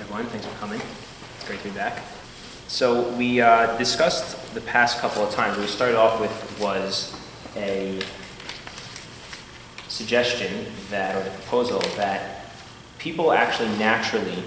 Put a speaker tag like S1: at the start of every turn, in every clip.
S1: everyone. Thanks for coming. It's great to be back. So we discussed the past couple of times. What we started off with was a suggestion or the proposal that people actually naturally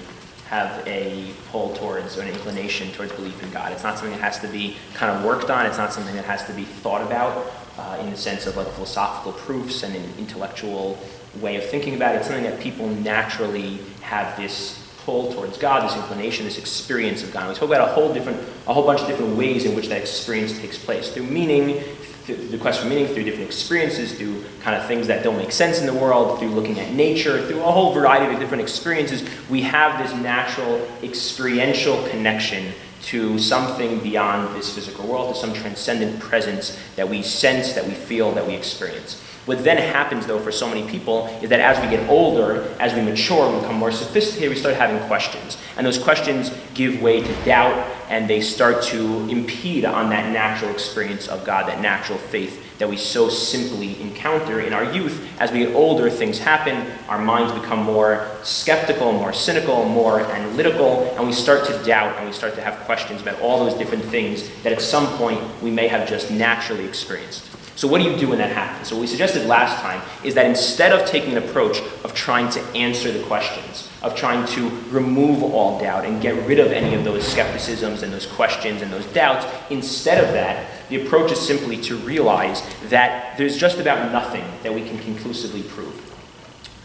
S1: have a pull towards, or an inclination towards belief in God. It's not something that has to be kind of worked on. It's not something that has to be thought about in the sense of like philosophical proofs and an intellectual way of thinking about it. It's something that people naturally have this pull towards God, this inclination, this experience of God. And we spoke about a whole bunch of different ways in which that experience takes place. Through meaning, the quest for meaning, through different experiences, through kind of things that don't make sense in the world, through looking at nature, through a whole variety of different experiences, we have this natural experiential connection to something beyond this physical world, to some transcendent presence that we sense, that we feel, that we experience. What then happens, though, for so many people is that as we get older, as we mature, we become more sophisticated, we start having questions. And those questions give way to doubt, and they start to impede on that natural experience of God, that natural faith that we so simply encounter in our youth. As we get older, things happen, our minds become more skeptical, more cynical, more analytical, and we start to doubt, and we start to have questions about all those different things that at some point we may have just naturally experienced. So what do you do when that happens? So what we suggested last time is that instead of taking an approach of trying to answer the questions, of trying to remove all doubt and get rid of any of those skepticisms and those questions and those doubts, instead of that, the approach is simply to realize that there's just about nothing that we can conclusively prove.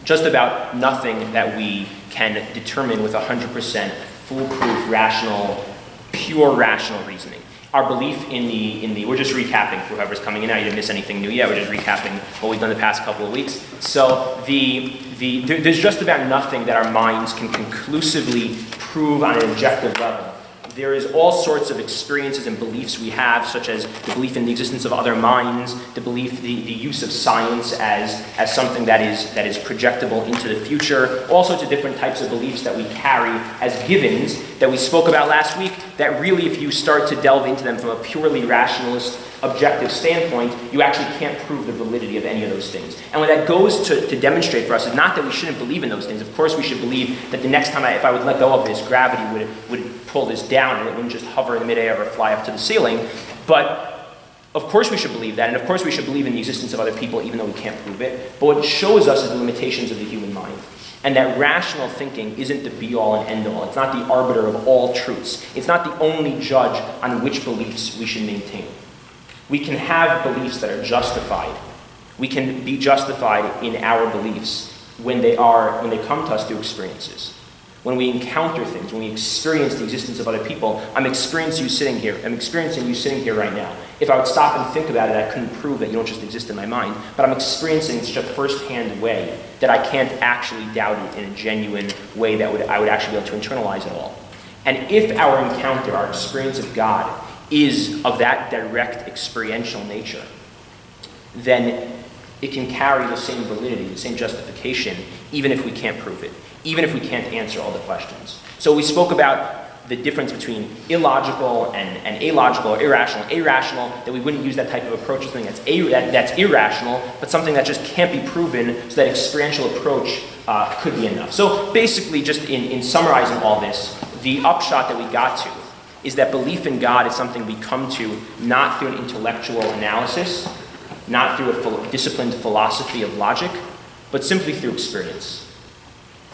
S1: Just about nothing that we can determine with 100% foolproof, rational, pure rational reasoning. Our belief in the we're just recapping for whoever's coming in now. You didn't miss anything new yet. We're just recapping what we've done the past couple of weeks. So there's just about nothing that our minds can conclusively prove on an objective level. There is all sorts of experiences and beliefs we have, such as the belief in the existence of other minds, the belief, the use of science as something that is projectable into the future, all sorts of different types of beliefs that we carry as givens that we spoke about last week, that really, if you start to delve into them from a purely rationalist, objective standpoint, you actually can't prove the validity of any of those things. And what that goes to demonstrate for us is not that we shouldn't believe in those things. Of course we should believe that the next time if I would let go of this, gravity would pull this down and it wouldn't just hover in midair or fly up to the ceiling. But of course we should believe that, and of course we should believe in the existence of other people even though we can't prove it. But what it shows us is the limitations of the human mind. And that rational thinking isn't the be-all and end-all. It's not the arbiter of all truths. It's not the only judge on which beliefs we should maintain. We can have beliefs that are justified. We can be justified in our beliefs when they come to us through experiences. When we encounter things, when we experience the existence of other people. I'm experiencing you sitting here right now. If I would stop and think about it, I couldn't prove that you don't just exist in my mind, but I'm experiencing in such a first-hand way that I can't actually doubt it in a genuine way that I would actually be able to internalize it all. And if our encounter, our experience of God, is of that direct experiential nature, then it can carry the same validity, the same justification, even if we can't prove it, even if we can't answer all the questions. So we spoke about the difference between illogical and illogical, or irrational. Irrational, that we wouldn't use that type of approach, something that's irrational, but something that just can't be proven, so that experiential approach could be enough. So basically, just in summarizing all this, the upshot that we got to is that belief in God is something we come to not through an intellectual analysis, not through a disciplined philosophy of logic, but simply through experience.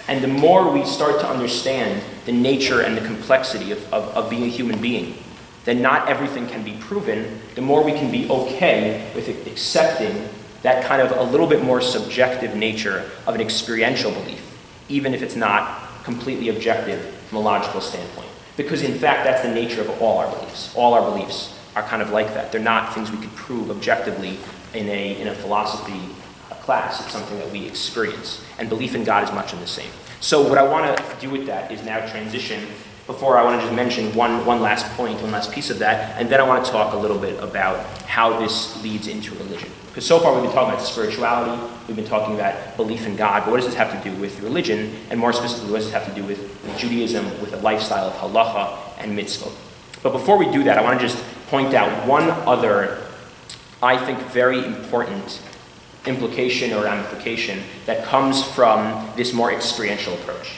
S1: And the more we start to understand the nature and the complexity of being a human being, that not everything can be proven, the more we can be okay with accepting that kind of a little bit more subjective nature of an experiential belief, even if it's not completely objective from a logical standpoint. Because in fact, that's the nature of all our beliefs. All our beliefs are kind of like that. They're not things we could prove objectively in a philosophy class. It's something that we experience. And belief in God is much in the same. So what I want to do with that is now transition. Before, I want to just mention one last point, one last piece of that, and then I want to talk a little bit about how this leads into religion. Because so far we've been talking about spirituality, we've been talking about belief in God, but what does this have to do with religion? And more specifically, what does this have to do with Judaism, with a lifestyle of halacha and mitzvot? But before we do that, I want to just point out one other, I think, very important implication or ramification that comes from this more experiential approach.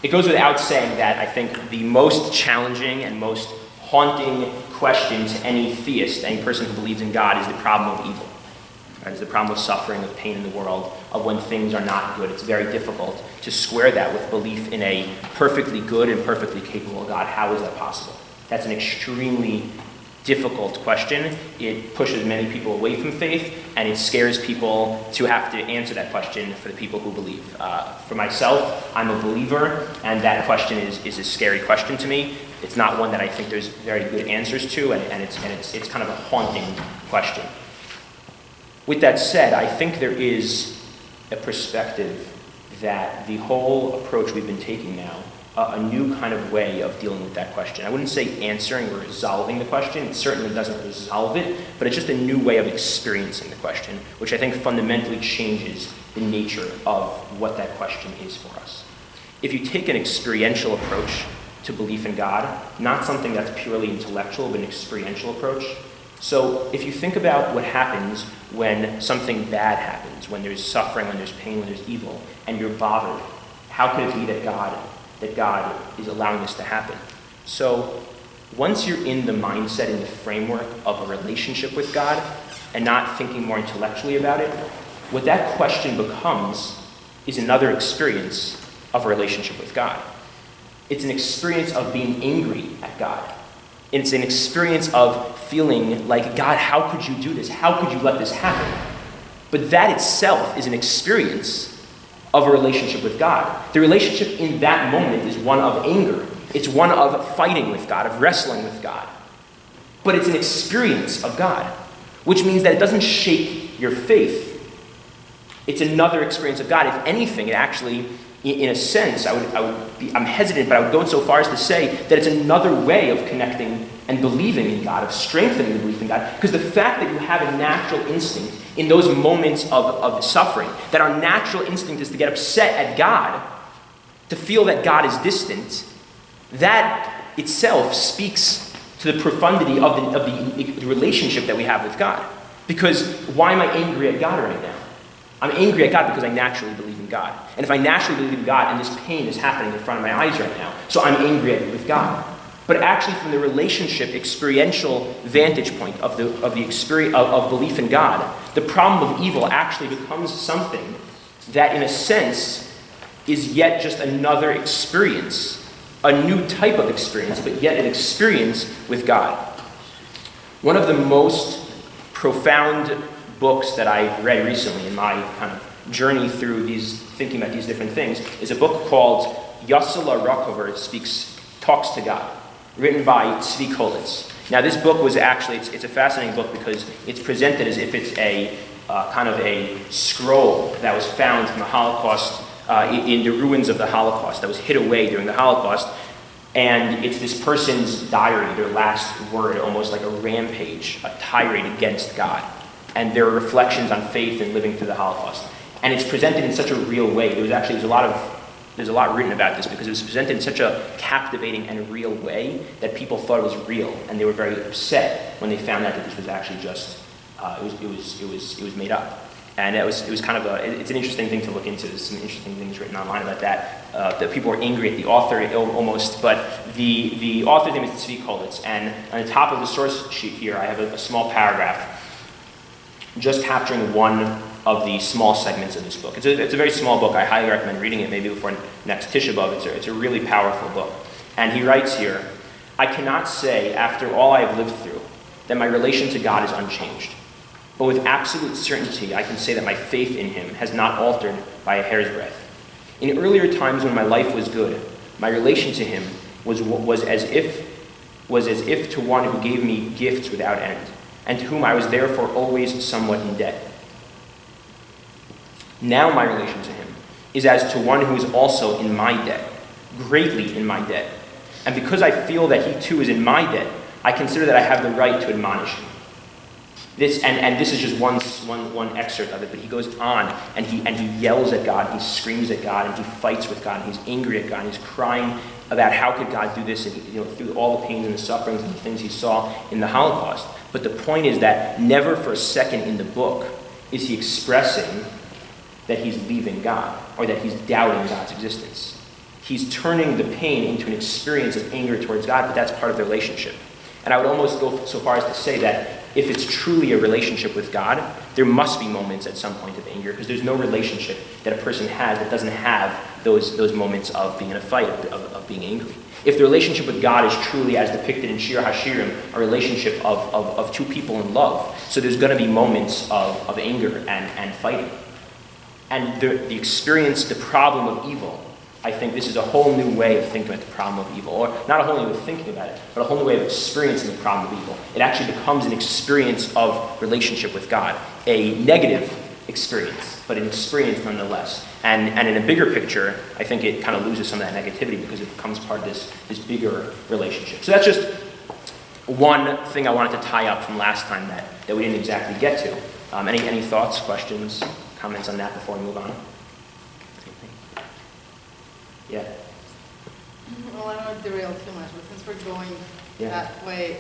S1: It goes without saying that I think the most challenging and most haunting question to any theist, any person who believes in God, is the problem of evil. Right? It's the problem of suffering, of pain in the world, of when things are not good. It's very difficult to square that with belief in a perfectly good and perfectly capable God. How is that possible? That's an extremely difficult question. It pushes many people away from faith, and it scares people to have to answer that question for the people who believe. For myself, I'm a believer, and that question is a scary question to me. It's not one that I think there's very good answers to, and it's kind of a haunting question. With that said, I think there is a perspective that the whole approach we've been taking now, a new kind of way of dealing with that question. I wouldn't say answering or resolving the question. It certainly doesn't resolve it, but it's just a new way of experiencing the question, which I think fundamentally changes the nature of what that question is for us. If you take an experiential approach to belief in God, not something that's purely intellectual, but an experiential approach. So if you think about what happens when something bad happens, when there's suffering, when there's pain, when there's evil, and you're bothered, how could it be that God is allowing this to happen? So once you're in the mindset, in the framework of a relationship with God, and not thinking more intellectually about it, what that question becomes is another experience of a relationship with God. It's an experience of being angry at God. It's an experience of feeling like, God, how could you do this? How could you let this happen? But that itself is an experience of a relationship with God. The relationship in that moment is one of anger. It's one of fighting with God, of wrestling with God. But it's an experience of God, which means that it doesn't shake your faith. It's another experience of God. If anything, it actually, in a sense, I'm hesitant, but I would go so far as to say that it's another way of connecting and believing in God, of strengthening the belief in God, because the fact that you have a natural instinct in those moments of suffering, that our natural instinct is to get upset at God, to feel that God is distant, that itself speaks to the profundity of the relationship that we have with God. Because why am I angry at God right now? I'm angry at God because I naturally believe in God. And if I naturally believe in God, and this pain is happening in front of my eyes right now, so I'm angry with God. But actually, from the relationship, experiential vantage point of the experience of belief in God, the problem of evil actually becomes something that, in a sense, is yet just another experience, a new type of experience, but yet an experience with God. One of the most profound books that I've read recently in my kind of journey through thinking about these different things is a book called Yasala Rakover Talks to God, written by Tzvi Kolitz. Now, this book was actually, it's a fascinating book because it's presented as if it's a kind of a scroll that was found from the Holocaust, in the ruins of the Holocaust, that was hid away during the Holocaust. And it's this person's diary, their last word, almost like a rampage, a tirade against God. And their reflections on faith and living through the Holocaust. And it's presented in such a real way. There's a lot written about this because it was presented in such a captivating and real way that people thought it was real, and they were very upset when they found out that this was actually just it was made up. And it was kind of it's an interesting thing to look into. There's some interesting things written online about that. That people were angry at the author almost, but the author's name is Tzvi Kolitz, and on the top of the source sheet here, I have a small paragraph just capturing one of the small segments of this book. It's a very small book. I highly recommend reading it maybe before next Tisha B'Av. It's a really powerful book. And he writes here, I cannot say, after all I have lived through, that my relation to God is unchanged. But with absolute certainty, I can say that my faith in him has not altered by a hair's breadth. In earlier times when my life was good, my relation to him was as if to one who gave me gifts without end, and to whom I was therefore always somewhat in debt. Now my relation to him is as to one who is also in my debt, greatly in my debt. And because I feel that he too is in my debt, I consider that I have the right to admonish him. This is just one excerpt of it, but he goes on and he yells at God, he screams at God, and he fights with God, and he's angry at God, and he's crying about how could God do this, and through all the pains and the sufferings and the things he saw in the Holocaust. But the point is that never for a second in the book is he expressing that he's leaving God or that he's doubting God's existence. He's turning the pain into an experience of anger towards God, but that's part of the relationship. And I would almost go so far as to say that if it's truly a relationship with God, there must be moments at some point of anger, because there's no relationship that a person has that doesn't have those moments of being in a fight, of being angry. If the relationship with God is truly, as depicted in Shir HaShirim, a relationship of two people in love, so there's going to be moments of anger and fighting. And the experience, the problem of evil, I think this is a whole new way of thinking about the problem of evil. Or not a whole new way of thinking about it, but a whole new way of experiencing the problem of evil. It actually becomes an experience of relationship with God. A negative experience, but an experience nonetheless. And in a bigger picture, I think it kind of loses some of that negativity because it becomes part of this bigger relationship. So that's just one thing I wanted to tie up from last time that we didn't exactly get to. Any thoughts, questions, comments on that before we move on? Yeah.
S2: Well, I don't want to derail too much, but since we're going that way,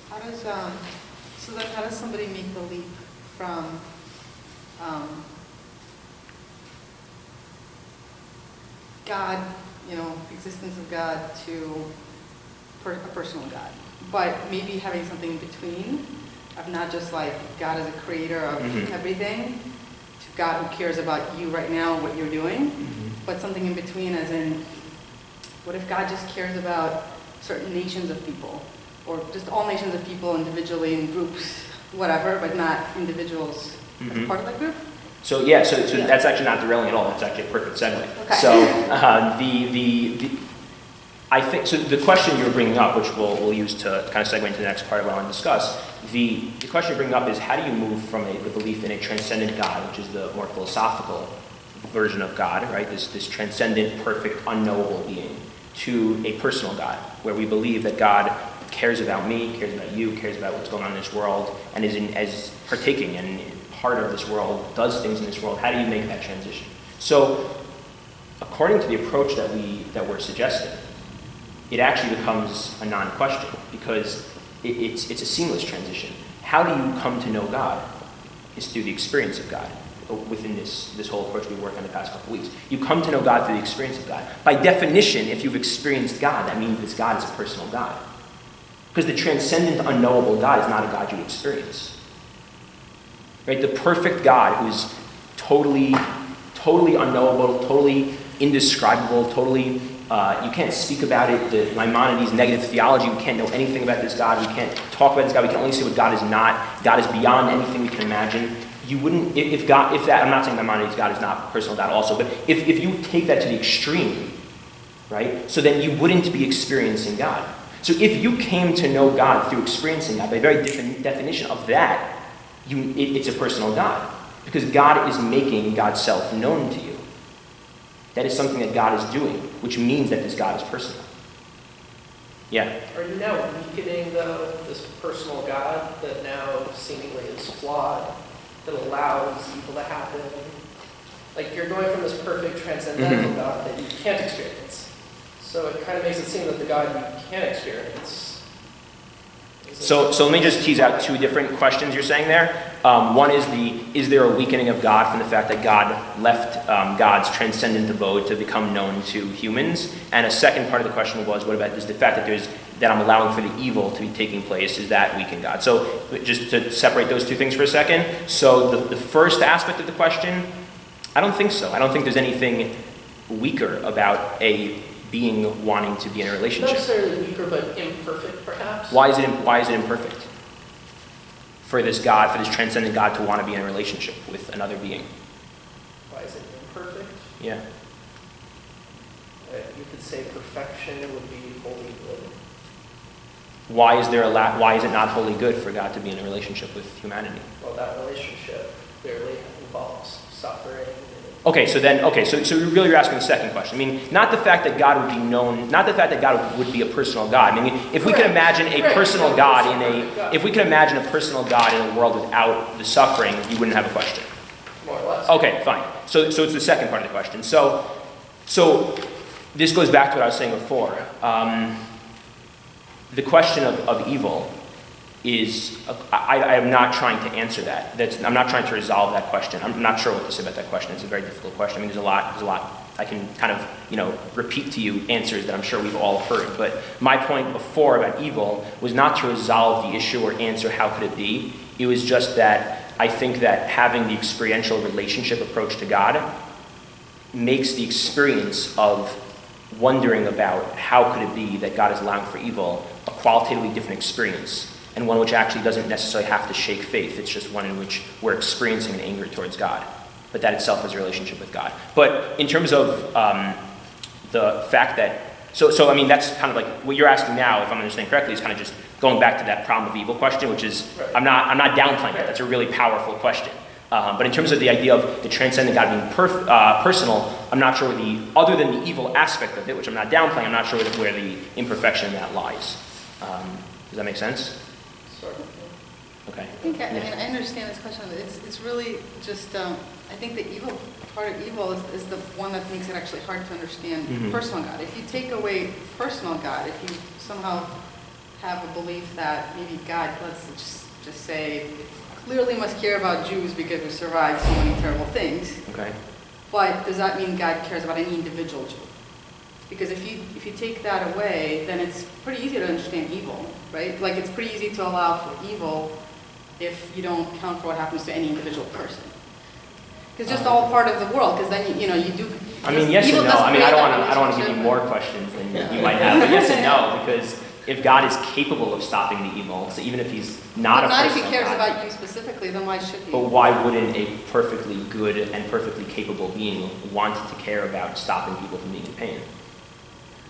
S2: how does somebody make the leap from God, existence of God, to a personal God, but maybe having something in between of not just like God as a creator of everything, to God who cares about you right now, what you're doing, but something in between, as in, what if God just cares about certain nations of people, or just all nations of people individually in groups, whatever, but not individuals as part of that group?
S1: So that's actually not derailing at all. That's actually a perfect segue.
S2: Okay.
S1: So I think so. The question you're bringing up, which we'll use to kind of segue into the next part of what I want to discuss, the question you're bringing up is how do you move from the belief in a transcendent God, which is the more philosophical version of God, right? This transcendent, perfect, unknowable being, to a personal God, where we believe that God cares about me, cares about you, cares about what's going on in this world, and is as partaking and part of this world, does things in this world. How do you make that transition? So, according to the approach that we're suggesting, it actually becomes a non-question, because it's a seamless transition. How do you come to know God? Is through the experience of God. Within this whole approach we worked on the past couple weeks. You come to know God through the experience of God. By definition, if you've experienced God, that means this God is a personal God. Because the transcendent, unknowable God is not a God you experience. Right? The perfect God who's totally unknowable, totally indescribable, totally, you can't speak about it. The Maimonides' negative theology, we can't know anything about this God. We can't talk about this God. We can only say what God is not. God is beyond anything we can imagine. You wouldn't, if that, I'm not saying Maimonides' God is not a personal God also, but if you take that to the extreme, right, so then you wouldn't be experiencing God. So if you came to know God through experiencing God, by very definition of that, it's a personal God. Because God is making God's self known to you. That is something that God is doing, which means that this God is personal. Yeah?
S3: Are you now weakening, though, this personal God that now seemingly is flawed, that allows evil to happen? Like, you're going from this perfect transcendental God that you can't experience. So it kind of makes it seem that the God you can experience.
S1: So let me just tease out two different questions you're saying there. One is there a weakening of God from the fact that God left God's transcendent abode to become known to humans? And a second part of the question was, what about is the fact that I'm allowing for the evil to be taking place, is that weaken God? So just to separate those two things for a second. So the first aspect of the question, I don't think so. I don't think there's anything weaker about a being wanting to be in a relationship.
S3: Not necessarily weaker, but imperfect, perhaps.
S1: Why is it imperfect? For this God, for this transcendent God to want to be in a relationship with another being.
S3: Why is it imperfect?
S1: Yeah.
S3: You could say perfection would be wholly good.
S1: Why is it not wholly good for God to be in a relationship with humanity?
S3: Well, that relationship clearly involves suffering.
S1: Okay, so really you're asking the second question. I mean, not the fact that God would be known, not the fact that God would be a personal God. I mean, if we could imagine a personal God if we could imagine a personal God in a world without the suffering, you wouldn't have a question.
S3: More or less.
S1: Okay, fine. So it's the second part of the question. So this goes back to what I was saying before. The question of evil is, I am not trying to answer that. I'm not trying to resolve that question. I'm not sure what to say about that question. It's a very difficult question. I mean, there's a lot I can kind of, repeat to you answers that I'm sure we've all heard. But my point before about evil was not to resolve the issue or answer how could it be. It was just that I think that having the experiential relationship approach to God makes the experience of wondering about how could it be that God is allowing for evil a qualitatively different experience, and one which actually doesn't necessarily have to shake faith. It's just one in which we're experiencing an anger towards God. But that itself is a relationship with God. But in terms of the fact that, so I mean, that's kind of like what you're asking now, if I'm understanding correctly, is kind of just going back to that problem of evil question, which is,
S3: right.
S1: I'm not downplaying it. That's a really powerful question. But in terms of the idea of the transcendent God being personal, I'm not sure other than the evil aspect of it, which I'm not downplaying, I'm not sure where the imperfection in that lies. Does that make sense?
S3: Sort of.
S1: Okay.
S2: I understand this question. It's really just, I think the evil part of evil is the one that makes it actually hard to understand personal God. If you take away personal God, if you somehow have a belief that maybe God, let's just say, clearly must care about Jews because we survived so many terrible things.
S1: Okay.
S2: But does that mean God cares about any individual Jew? Because if you take that away, then it's pretty easy to understand evil, right? Like it's pretty easy to allow for evil if you don't count for what happens to any individual person. Because just all part of the world. Because then you do.
S1: I mean, yes and no. I mean, I don't want to give you more questions than you might have. But yes and no, because if God is capable of stopping the evil, so even if he's not a person,
S2: if he cares about you specifically, then why should he?
S1: But why wouldn't a perfectly good and perfectly capable being want to care about stopping people from being in pain?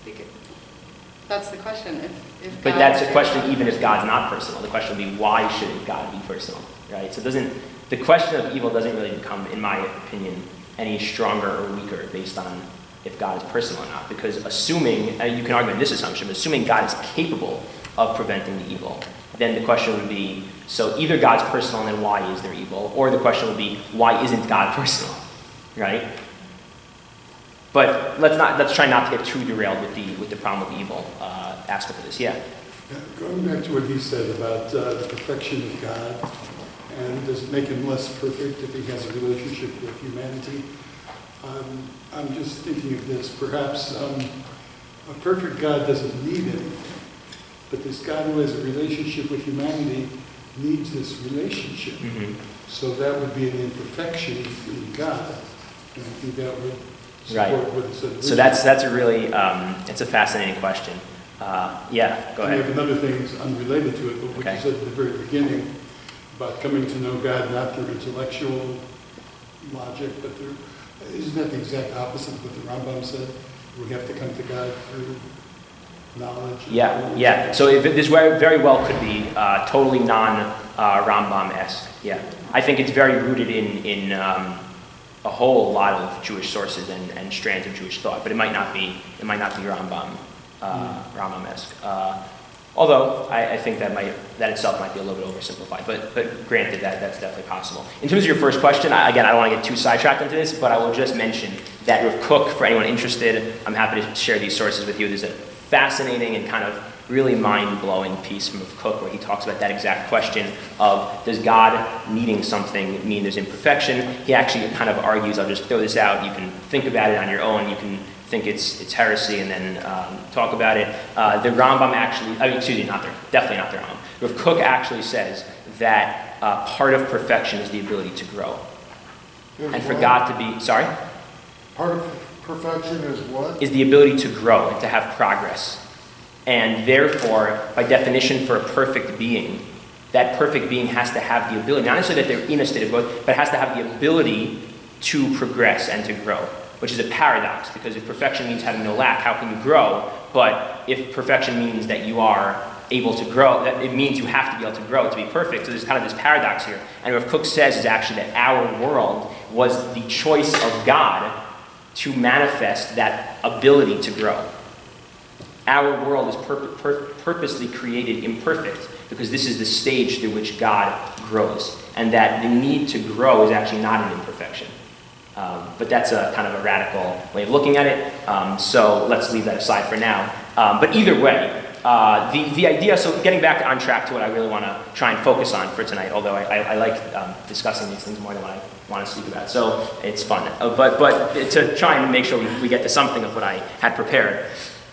S2: Because that's the question.
S1: But that's a question even if God's not personal. The question would be, why shouldn't God be personal, right? So the question of evil doesn't really become, in my opinion, any stronger or weaker based on if God is personal or not. Because assuming, you can argue in this assumption, but assuming God is capable of preventing the evil, then the question would be, so either God's personal and then why is there evil? Or the question would be, why isn't God personal, right? But let's try not to get too derailed with the problem of evil aspect of this. Yeah.
S4: Going back to what he said about the perfection of God, and does it make him less perfect if he has a relationship with humanity? I'm just thinking of this. Perhaps a perfect God doesn't need anything, but this God who has a relationship with humanity needs this relationship.
S1: Mm-hmm.
S4: So that would be an imperfection in God, and I think that would support
S1: Right.
S4: what it said.
S1: So that's a really it's a fascinating question. Yeah, go
S4: And I
S1: ahead.
S4: have another thing that's unrelated to it, but what
S1: Okay.
S4: you said at the very beginning about coming to know God not through intellectual logic, but isn't that the exact opposite of what the Rambam said? We have to come to God through knowledge.
S1: Yeah. So this very well could be totally non-Rambam-esque. Yeah, I think it's very rooted in a whole lot of Jewish sources and strands of Jewish thought, but it might not be Rambam-esque. Although I think that itself might be a little bit oversimplified, but granted that's definitely possible. In terms of your first question, I don't want to get too sidetracked into this, but I will just mention that with Cook, for anyone interested, I'm happy to share these sources with you. There's a fascinating and kind of really mind-blowing piece from Cook where he talks about that exact question of, does God needing something mean there's imperfection? He actually kind of argues, I'll just throw this out, you can think about it on your own, you can think it's heresy and then talk about it. The Rambam actually, definitely not the Rambam. Rav Kook actually says that part of perfection is the ability to grow. And for God to be, sorry?
S5: Part of perfection is what?
S1: Is the ability to grow and to have progress. And therefore, by definition for a perfect being, that perfect being has to have the ability, not necessarily that they're in a state of growth, but has to have the ability to progress and to grow, which is a paradox, because if perfection means having no lack, how can you grow? But if perfection means that you are able to grow, that it means you have to be able to grow to be perfect. So there's kind of this paradox here. And what Cook says is actually that our world was the choice of God to manifest that ability to grow. Our world is purposely created imperfect because this is the stage through which God grows. And that the need to grow is actually not an imperfection. But that's a kind of a radical way of looking at it. So let's leave that aside for now. But either way, The idea, so getting back on track to what I really want to try and focus on for tonight, although I like discussing these things more than what I want to speak about, so it's fun. But to try and make sure we get to something of what I had prepared.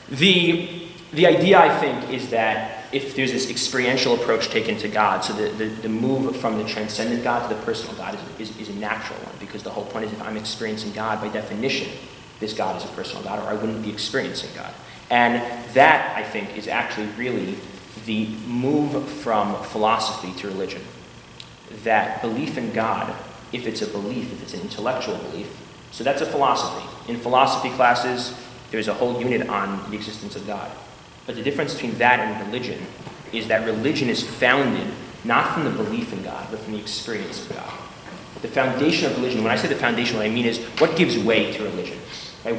S1: The idea, I think, is that if there's this experiential approach taken to God, so the move from the transcendent God to the personal God is a natural one, because the whole point is if I'm experiencing God, by definition, this God is a personal God, or I wouldn't be experiencing God. And that, I think, is actually really the move from philosophy to religion. That belief in God, if it's a belief, if it's an intellectual belief, so that's a philosophy. In philosophy classes, there's a whole unit on the existence of God. But the difference between that and religion is that religion is founded not from the belief in God, but from the experience of God. The foundation of religion, when I say the foundation, what I mean is what gives way to religion. Right?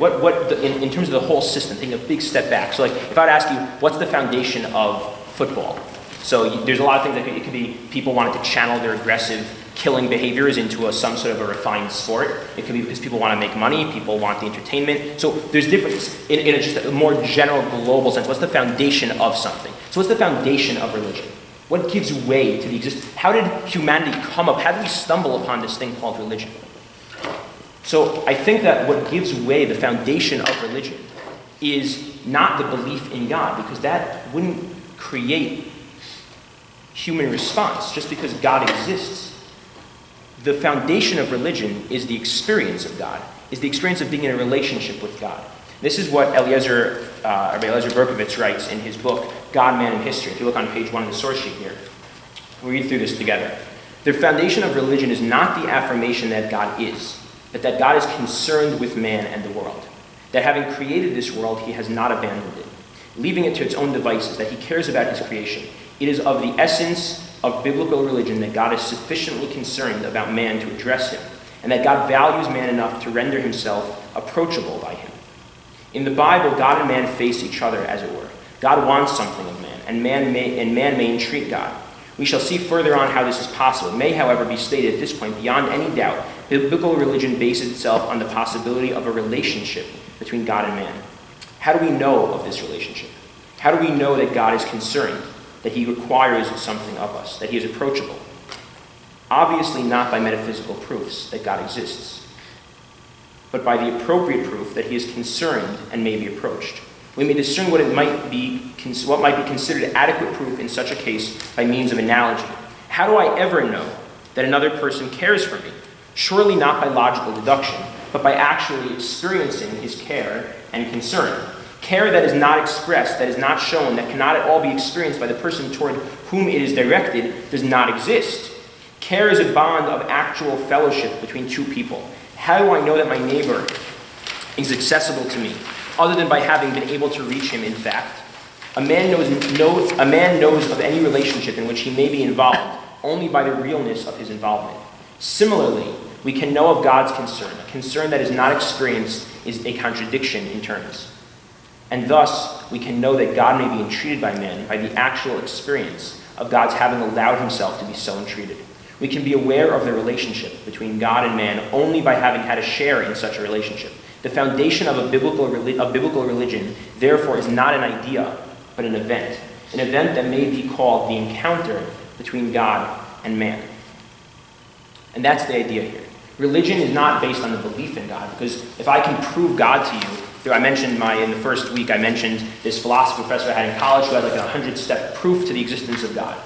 S1: In terms of the whole system, taking a big step back. So like, if I would ask you, what's the foundation of football? So there's a lot of things that it could be people wanted to channel their aggressive killing behaviors into some sort of a refined sport. It could be because people want to make money, people want the entertainment. So there's difference in just a more general global sense. What's the foundation of something? So what's the foundation of religion? What gives way to the existence? How did humanity come up? How did we stumble upon this thing called religion? So I think that what gives way, the foundation of religion, is not the belief in God, because that wouldn't create human response just because God exists. The foundation of religion is the experience of God, is the experience of being in a relationship with God. This is what Rabbi Eliezer Berkovitz writes in his book, God, Man, and History. If you look on page 1 of the source sheet here, we'll read through this together. The foundation of religion is not the affirmation that God is, but that God is concerned with man and the world. That having created this world, he has not abandoned it, leaving it to its own devices, that he cares about his creation. It is of the essence of biblical religion that God is sufficiently concerned about man to address him, and that God values man enough to render himself approachable by him. In the Bible, God and man face each other, as it were. God wants something of man, and man may entreat God. We shall see further on how this is possible. It may, however, be stated at this point, beyond any doubt, biblical religion bases itself on the possibility of a relationship between God and man. How do we know of this relationship? How do we know that God is concerned, that he requires something of us, that he is approachable? Obviously not by metaphysical proofs that God exists, but by the appropriate proof that he is concerned and may be approached. We may discern what might be considered adequate proof in such a case by means of analogy. How do I ever know that another person cares for me? Surely not by logical deduction, but by actually experiencing his care and concern. Care that is not expressed, that is not shown, that cannot at all be experienced by the person toward whom it is directed, does not exist. Care is a bond of actual fellowship between two people. How do I know that my neighbor is accessible to me, other than by having been able to reach him in fact? A man knows of any relationship in which he may be involved only by the realness of his involvement. Similarly, we can know of God's concern. A concern that is not experienced is a contradiction in terms. And thus, we can know that God may be entreated by men by the actual experience of God's having allowed himself to be so entreated. We can be aware of the relationship between God and man only by having had a share in such a relationship. The foundation of biblical religion, therefore, is not an idea, but an event that may be called the encounter between God and man. And that's the idea here. Religion is not based on the belief in God, because if I can prove God to you, in the first week, I mentioned this philosophy professor I had in college who had like a 100-step proof to the existence of God.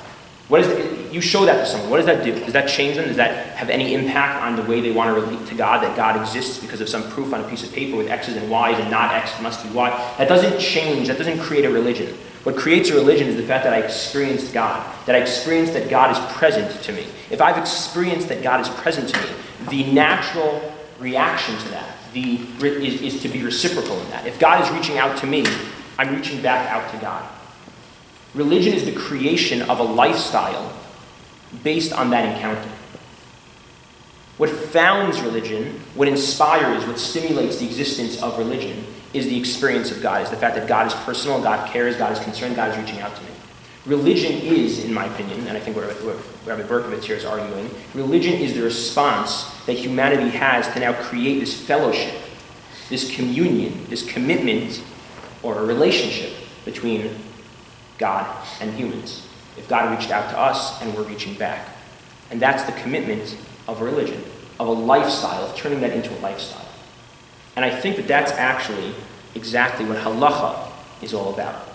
S1: You show that to someone. What does that do? Does that change them? Does that have any impact on the way they want to relate to God, that God exists because of some proof on a piece of paper with X's and Y's and not X must be Y? That doesn't change. That doesn't create a religion. What creates a religion is the fact that I experienced God, that I experienced that God is present to me. If I've experienced that God is present to me, the natural reaction to that is to be reciprocal in that. If God is reaching out to me, I'm reaching back out to God. Religion is the creation of a lifestyle based on that encounter. What founds religion, what inspires, what stimulates the existence of religion is the experience of God, is the fact that God is personal, God cares, God is concerned, God is reaching out to me. Religion is, in my opinion, and I think what Rabbi Berkovitz here is arguing, religion is the response that humanity has to now create this fellowship, this communion, this commitment, or a relationship between God and humans. If God reached out to us and we're reaching back. And that's the commitment of a religion, of a lifestyle, of turning that into a lifestyle. And I think that that's actually exactly what halacha is all about.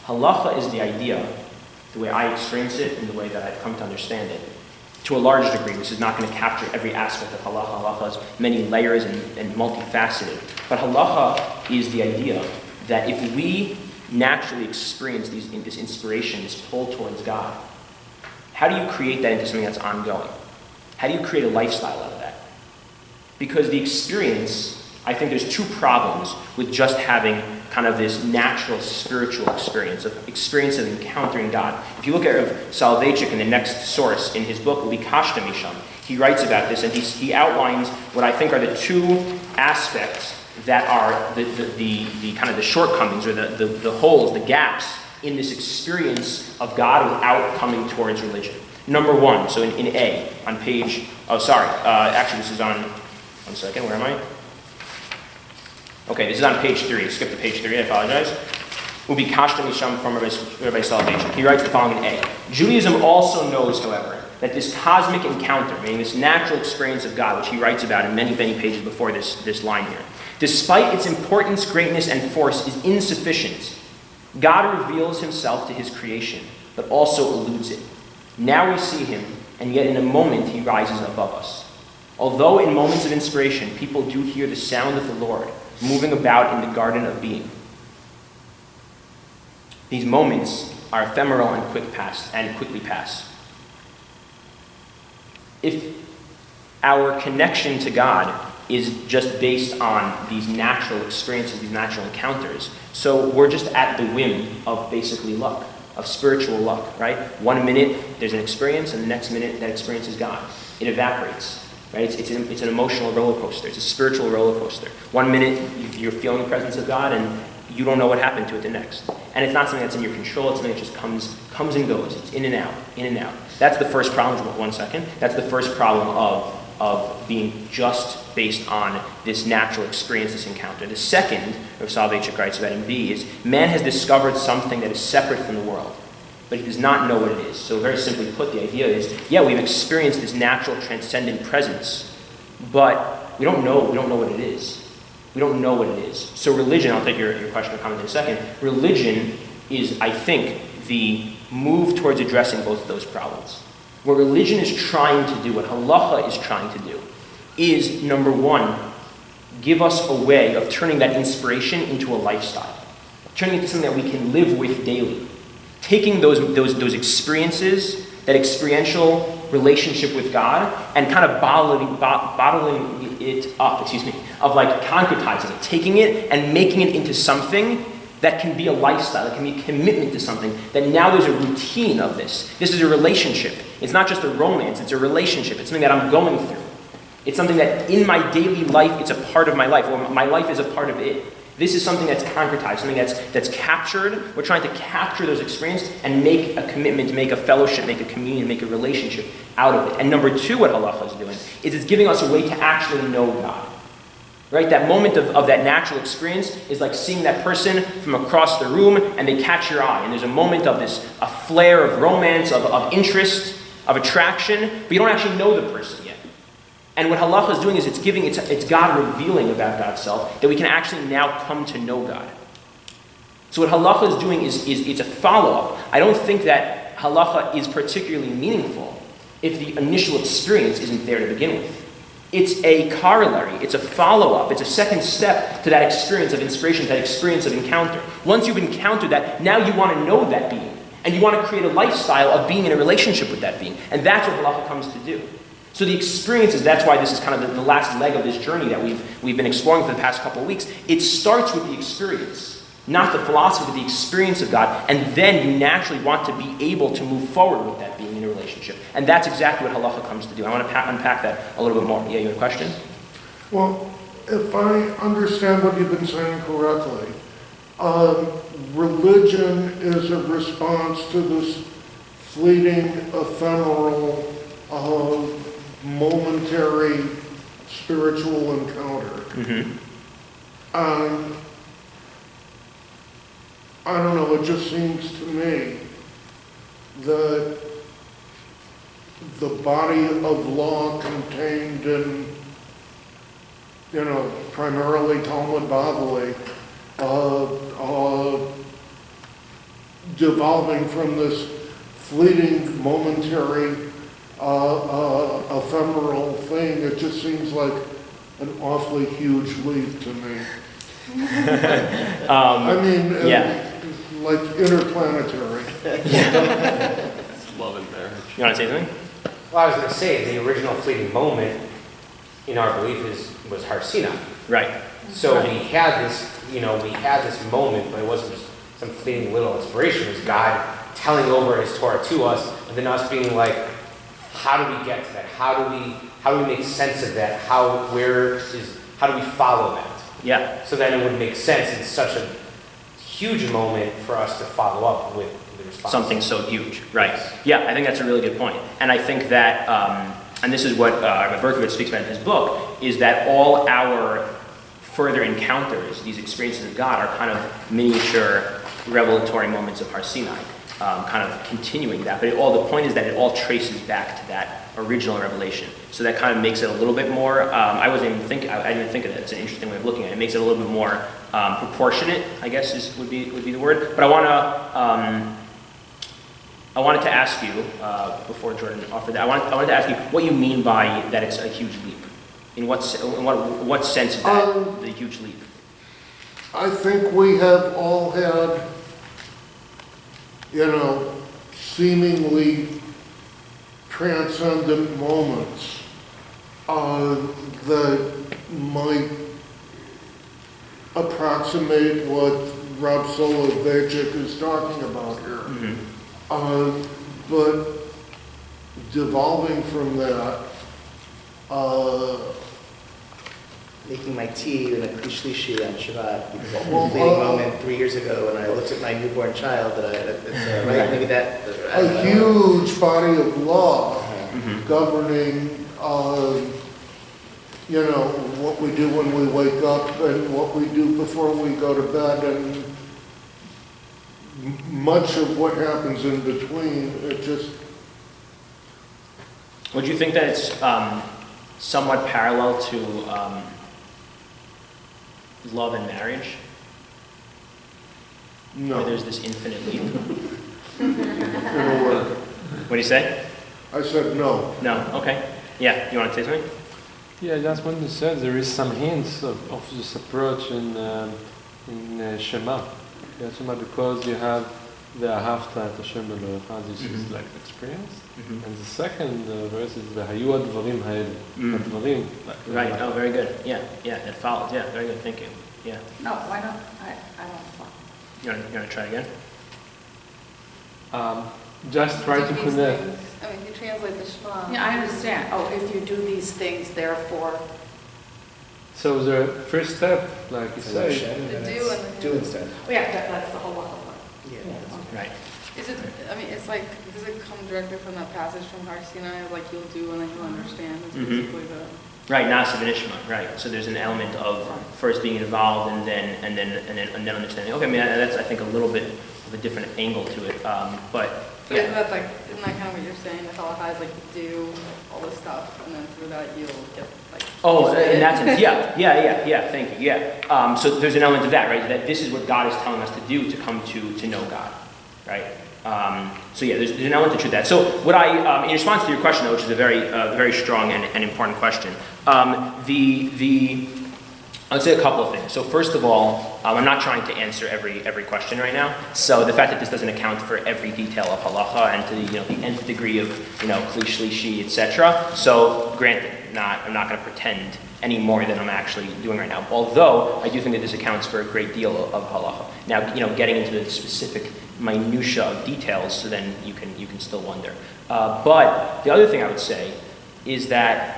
S1: Halacha is the idea, the way I experience it and the way that I've come to understand it. To a large degree, this is not going to capture every aspect of halacha. Halacha has many layers and multifaceted. But halacha is the idea that if we naturally experience this inspiration, this pull towards God, how do you create that into something that's ongoing? How do you create a lifestyle out of that? Because the experience, I think there's two problems with just having kind of this natural spiritual experience of encountering God. If you look at Soloveitchik in the next source in his book, Likashta Misham, he writes about this and he outlines what I think are the two aspects that are the kind of the shortcomings or the holes, the gaps in this experience of God without coming towards religion. Number one, so in A, on page, actually this is on, one second, where am I? Okay, this is on page 3. Skip to page 3, I apologize. Will be Kashta Misham from Rabbi Soloveitchik. He writes the following in A. Judaism also knows, however, that this cosmic encounter, meaning this natural experience of God, which he writes about in many, many pages before this line here, despite its importance, greatness, and force, is insufficient. God reveals himself to his creation, but also eludes it. Now we see him, and yet in a moment he rises above us. Although in moments of inspiration, people do hear the sound of the Lord moving about in the garden of being. These moments are ephemeral and quickly pass. If our connection to God is just based on these natural experiences, these natural encounters, so we're just at the whim of basically luck, of spiritual luck, right? 1 minute there's an experience, and the next minute that experience is gone. It evaporates. Right? It's an emotional roller coaster. It's a spiritual roller coaster. 1 minute you're feeling the presence of God, and you don't know what happened to it the next. And it's not something that's in your control. It's something that just comes and goes. It's in and out, in and out. That's the first problem. 1 second. That's the first problem of being just based on this natural experience, this encounter. The second, Rav Soloveitchik writes about in B, is man has discovered something that is separate from the world, but he does not know what it is. So very simply put, the idea is, we've experienced this natural transcendent presence, but we don't know what it is. We don't know what it is. So religion, I'll take your question or comment in a second. Religion is, I think, the move towards addressing both of those problems. What religion is trying to do, what halacha is trying to do, is, number one, give us a way of turning that inspiration into a lifestyle, turning it into something that we can live with daily. Taking those experiences, that experiential relationship with God, and kind of bottling it up, of like concretizing it, taking it and making it into something that can be a lifestyle, that can be a commitment to something, that now there's a routine of this. This is a relationship. It's not just a romance, it's a relationship. It's something that I'm going through. It's something that in my daily life, it's a part of my life, or my life is a part of it. This is something that's concretized, something that's captured. We're trying to capture those experiences and make a commitment, make a fellowship, make a communion, make a relationship out of it. And number two, what halacha is doing, is it's giving us a way to actually know God. Right? That moment of that natural experience is like seeing that person from across the room and they catch your eye. And there's a moment of a flare of romance, of interest, of attraction, but you don't actually know the person yet. And what halacha is doing is it's God revealing about God's self, that we can actually now come to know God. So what halacha is doing is it's a follow-up. I don't think that halacha is particularly meaningful if the initial experience isn't there to begin with. It's a corollary, it's a follow-up, it's a second step to that experience of inspiration, that experience of encounter. Once you've encountered that, now you want to know that being. And you want to create a lifestyle of being in a relationship with that being. And that's what halacha comes to do. So the experiences, that's why this is kind of the last leg of this journey that we've been exploring for the past couple of weeks. It starts with the experience, not the philosophy, but the experience of God. And then you naturally want to be able to move forward with that being in a relationship. And that's exactly what halacha comes to do. I want to unpack that a little bit more. Yeah, you have a question?
S5: Well, if I understand what you've been saying correctly, religion is a response to this fleeting, ephemeral, momentary spiritual encounter.
S1: Mm-hmm.
S5: I don't know, it just seems to me that the body of law contained in, primarily Talmud Bavli, devolving from this fleeting, momentary, ephemeral thing, it just seems like an awfully huge leap to me. Like interplanetary.
S6: Love and marriage.
S1: You want to say something?
S7: Well, I was going to say, the original fleeting moment in our belief was Har Sinai.
S1: Right.
S7: So we had this, we had this moment, but it wasn't just some fleeting little inspiration. It was God telling over His Torah to us, and then us being like, how do we get to that? How do we make sense of that? How do we follow that?
S1: Yeah.
S7: So then it would make sense in such a huge moment for us to follow up with the response.
S1: Something so huge, right? Yeah, I think that's a really good point. And I think that, and this is what Rabbi Berkowitz speaks about in his book, is that all our further encounters, these experiences of God, are kind of miniature revelatory moments of Har Sinai, kind of continuing that. But the point is that it all traces back to that original revelation. So that kind of makes it a little bit more, I didn't even think of that. It's an interesting way of looking at it. It makes it a little bit more proportionate, I guess would be the word. But I wanted to ask you, before Jordan offered that, I wanted to ask you what you mean by that it's a huge leap. In what sense is that the huge leap?
S5: I think we have all had, seemingly transcendent moments that might approximate what Rob Soloveitchik is talking about here.
S1: Mm-hmm.
S5: But devolving from that,
S8: making my tea in a klishlishi on Shabbat because of a fleeting moment 3 years ago when I looked at my newborn child maybe that
S5: a huge body of law
S1: Mm-hmm.
S5: governing, what we do when we wake up and what we do before we go to bed, and much of what happens in between. It just.
S1: Would you think that it's somewhat parallel to love and marriage?
S5: No.
S1: Where there's this infinite leap?
S5: It'll work.
S1: What do you say?
S5: I said no.
S1: No? Okay. Yeah, you want to say something?
S6: Yeah, just when you said there is some hints of this approach in Shema. Yeah, Shema, because you have the Ahavta et Hashem Elohecha, this is like experience.
S1: Mm-hmm.
S6: And the second verse is the Hayu Advarim Haelu. Advarim.
S1: Right. Oh, very good. Yeah. It follows. Yeah, very good. Thank you. Yeah.
S2: No, why not? I don't follow.
S1: You want to try again?
S6: Just try to
S2: These
S6: connect.
S2: things. I mean, you translate the Shema.
S9: Yeah, I understand. Oh, if you do these things, therefore.
S6: So the first step, like you say,
S2: Do
S8: instead.
S9: Oh, yeah, that's the whole one.
S1: Right.
S2: Is it, it's like, does it come directly from that passage from Har Sinai, like you'll do and then you'll understand? It's basically the.
S1: Right, Nasa Vinishma, right. So there's an element of first being involved and then understanding. Okay, I mean, that's, I think, a little bit of a different angle to it. But
S2: Isn't that kind of what you're saying? That halacha is like you do all this stuff and then through that you'll get like.
S1: oh, in that sense, yeah, thank you, yeah. So there's an element of that, right? That this is what God is telling us to do to come to know God, right? So yeah, there's an element to that. So what in response to your question, though, which is a very strong and important question, I would say a couple of things. So first of all, I'm not trying to answer every question right now. So the fact that this doesn't account for every detail of halacha and to the nth degree of kli shlishi, etc. So granted, I'm not going to pretend any more than I'm actually doing right now. Although I do think that this accounts for a great deal of halacha. Now, getting into the specific minutia of details, so then you can still wonder. But the other thing I would say is that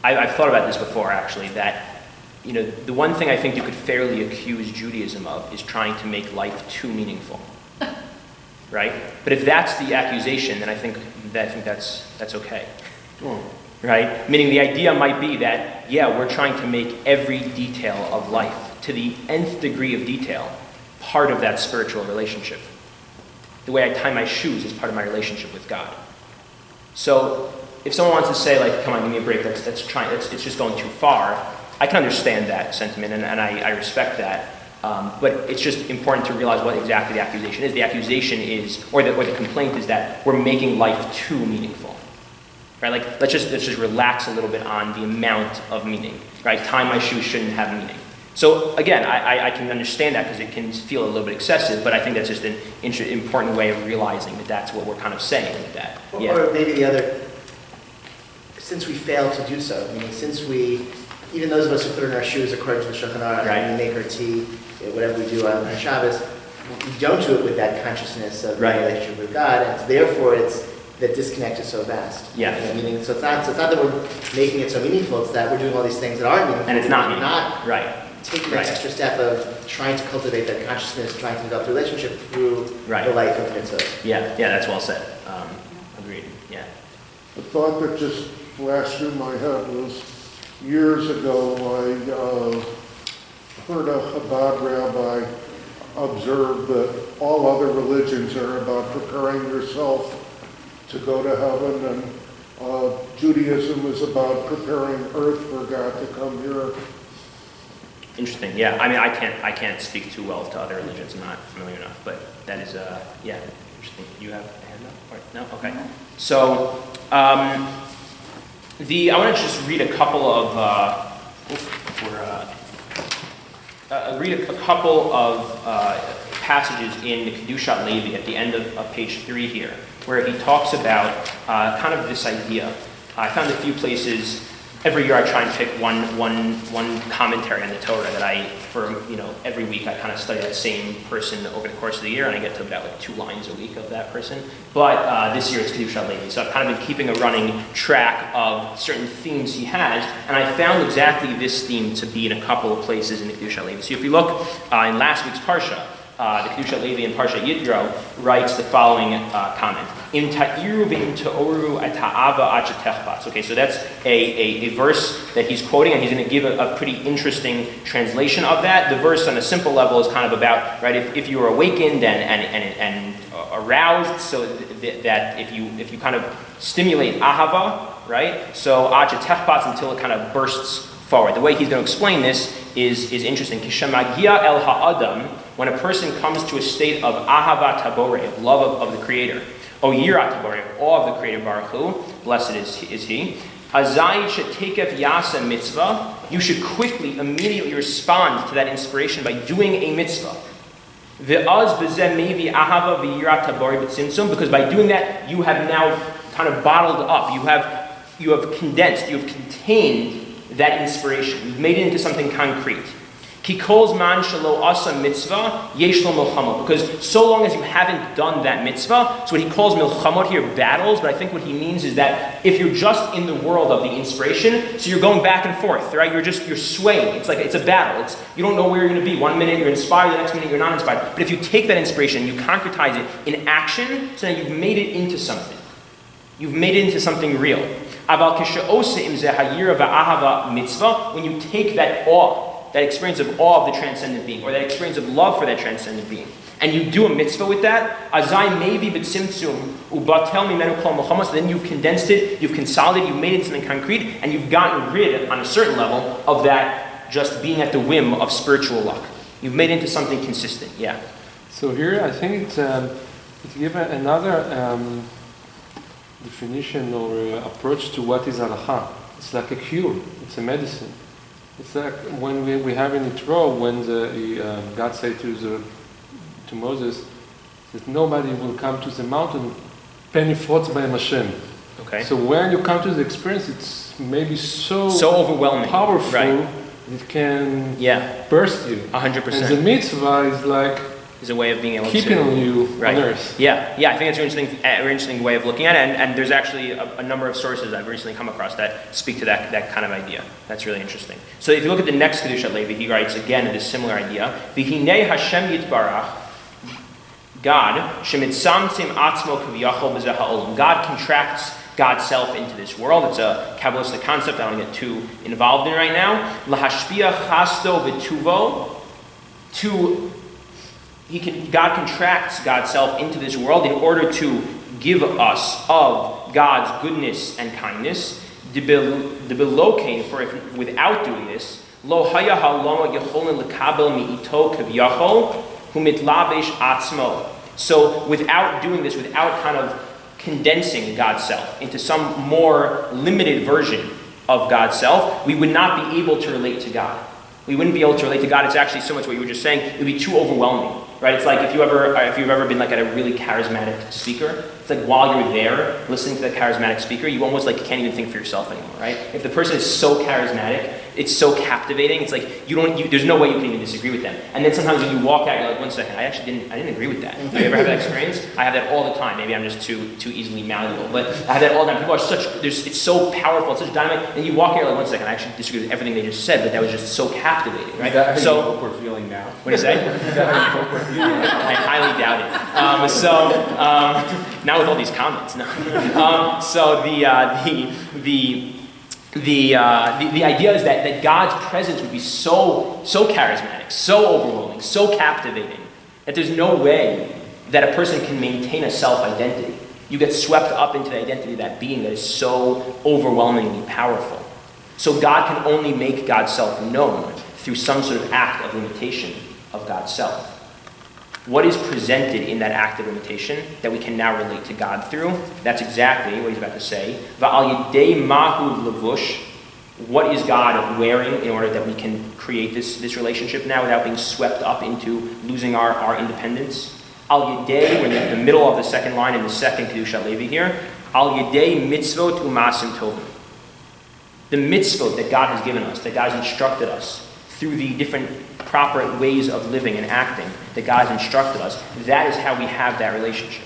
S1: I've thought about this before, actually, that, the one thing I think you could fairly accuse Judaism of is trying to make life too meaningful, right? But if that's the accusation, then I think that's okay, right? Meaning the idea might be that, yeah, we're trying to make every detail of life to the nth degree of detail part of that spiritual relationship. The way I tie my shoes is part of my relationship with God. So if someone wants to say, like, come on, give me a break, it's just going too far, I can understand that sentiment, and I respect that. But it's just important to realize what exactly the accusation is. The accusation is, or the complaint is that we're making life too meaningful. Right? Like, let's just relax a little bit on the amount of meaning. Right? Tying my shoes shouldn't have meaning. So again, I can understand that because it can feel a little bit excessive, but I think that's just an important way of realizing that that's what we're kind of saying with that. Yeah.
S8: Or maybe the other, since we fail to do so, meaning since we, even those of us who put on our shoes according to the Shulchan Aruch,
S1: Right.
S8: and we make our tea, whatever we do on Shabbos, we don't do it with that consciousness of
S1: Right.
S8: the relationship with God, and therefore the disconnect is so vast.
S1: Yeah.
S8: You know, meaning, so it's not that we're making it so meaningful, it's that we're doing all these things that aren't meaningful.
S1: And it's not
S8: We're
S1: meaningful.
S8: not
S1: Right.
S8: taking
S1: Right.
S8: that extra step of trying to cultivate that consciousness, trying to develop the relationship through
S1: Right.
S8: the life of mitzvot.
S1: Yeah, that's well said. Agreed. Yeah.
S5: The thought that just flashed through my head was years ago I heard a Chabad rabbi observe that all other religions are about preparing yourself to go to heaven, and Judaism is about preparing earth for God to come here.
S1: Interesting. Yeah. I mean, I can't speak too well to other religions. I'm not familiar enough, but that is yeah, interesting. You have a hand up? Or, no? Okay. So I want to just read a couple of passages in the Kedushat Levi at the end of page 3 here, where he talks about kind of this idea. I found a few places. Every year I try and pick one commentary on the Torah that every week I kind of study that same person over the course of the year, and I get to about like 2 lines a week of that person. But this year it's Kedushat Levi, so I've kind of been keeping a running track of certain themes he has, and I found exactly this theme to be in a couple of places in the Kedushat Levi. So if you look in last week's Parsha, the Kedushat Levi in Parsha Yitro writes the following comment. Im ta'iru ve'im ta'oru ata'ava achatechbats. Okay, so that's a verse that he's quoting, and he's going to give a pretty interesting translation of that. The verse on a simple level is kind of about, right, if you are awakened and aroused, so that if you kind of stimulate ahava, right, so achatechbats until it kind of bursts forward. The way he's going to explain this is interesting. Kishamagia el ha'adam, when a person comes to a state of ahava tabore, of love of the Creator, o yirat tabore, of awe of the Creator Baruch Hu, blessed is he, azai shetekef yasa mitzvah, you should immediately respond to that inspiration by doing a mitzvah. Ve'az bezeh mevi ahava v'yirat tabore b'tzimtzum, because by doing that, you have now kind of bottled up, you have condensed, you have contained that inspiration. You've made it into something concrete. Kikol's man shelo asa mitzvah yesh lo milchama. Because so long as you haven't done that mitzvah, so what he calls milchamot here, battles, but I think what he means is that if you're just in the world of the inspiration, so you're going back and forth, right? You're swaying. It's like it's a battle. You don't know where you're going to be. One minute you're inspired, the next minute you're not inspired. But if you take that inspiration and you concretize it in action, so now you've made it into something. You've made it into something real. Aval kisha'ose im zeh hayira va'ahava mitzvah, when you take that awe, that experience of awe of the transcendent being, or that experience of love for that transcendent being, and you do a mitzvah with that, azai mevi b'tzimtzum ubatel mimenu kol milchama, so then you've condensed it, you've consolidated, you've made it into something concrete, and you've gotten rid, on a certain level, of that just being at the whim of spiritual luck. You've made it into something consistent, yeah.
S6: So here I think it's given another definition or approach to what is halacha. It's like a cure. It's a medicine. It's like when we have in Yitro, when God said to Moses that nobody will come to the mountain, penifrotz b'hem Hashem.
S1: Okay.
S6: So when you come to the experience, it's maybe so
S1: overwhelming,
S6: powerful,
S1: right?
S6: It can burst you.
S1: 100%.
S6: And the mitzvah is like
S1: is a way of being able
S6: keeping
S1: to
S6: you
S1: right.
S6: on earth.
S1: Yeah, I think it's an interesting way of looking at it, and there's actually a number of sources I've recently come across that speak to that kind of idea. That's really interesting. So if you look at the next Kedushat Levi, he writes again this similar idea. V'hinei Hashem yitbarach, God, shemitzamtzim atzmo kaviyachol b'zeh ha'olam. God contracts God's self into this world. It's a Kabbalistic concept I don't want to get too involved in right now. Lahashpia chasto v'tuvo, to God contracts God's self into this world in order to give us of God's goodness and kindness. For if without doing this, lo haya haloma yecholin lekabel mi'ito kavyachol humitlabesh atzmo. So without doing this, without kind of condensing God's self into some more limited version of God's self, we would not be able to relate to God. We wouldn't be able to relate to God. It's actually so much what you were just saying. It would be too overwhelming, right? It's like if you've ever been like at a really charismatic speaker, it's like while you're there listening to that charismatic speaker, you almost like can't even think for yourself anymore, right? If the person is so charismatic, it's so captivating. It's like there's no way you can even disagree with them. And then sometimes when you walk out, you're like, 1 second, I didn't agree with that. Do you ever have that experience? I have that all the time. Maybe I'm just too easily malleable, but I have that all the time. People are it's so powerful, it's such dynamite, and you walk out, you're like, 1 second, I actually disagree with everything they just said, but that was just so captivating, right?
S7: Is that how you hope we're feeling now?
S1: What do you say?
S7: Is that how you hope we're feeling now?
S1: I highly doubt it. Now with all these comments, no. The idea is that God's presence would be so charismatic, so overwhelming, so captivating, that there's no way that a person can maintain a self-identity. You get swept up into the identity of that being that is so overwhelmingly powerful. So God can only make God's self known through some sort of act of imitation of God's self. What is presented in that act of imitation that we can now relate to God through? That's exactly what he's about to say. Va'al yedei mahu levush. What is God wearing in order that we can create this relationship now without being swept up into losing our independence? Al yedei, we're in the middle of the second line in the second Kedushat Levi here. Al yedei mitzvot umasim tovim. The mitzvot that God has given us, that God has instructed us, through the different proper ways of living and acting that God has instructed us, that is how we have that relationship.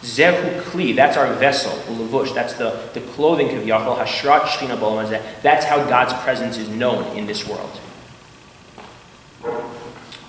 S1: Zehu kli, that's our vessel, levush, that's the clothing kaviyachol, hashrat shchina b'olam hazeh. That's how God's presence is known in this world.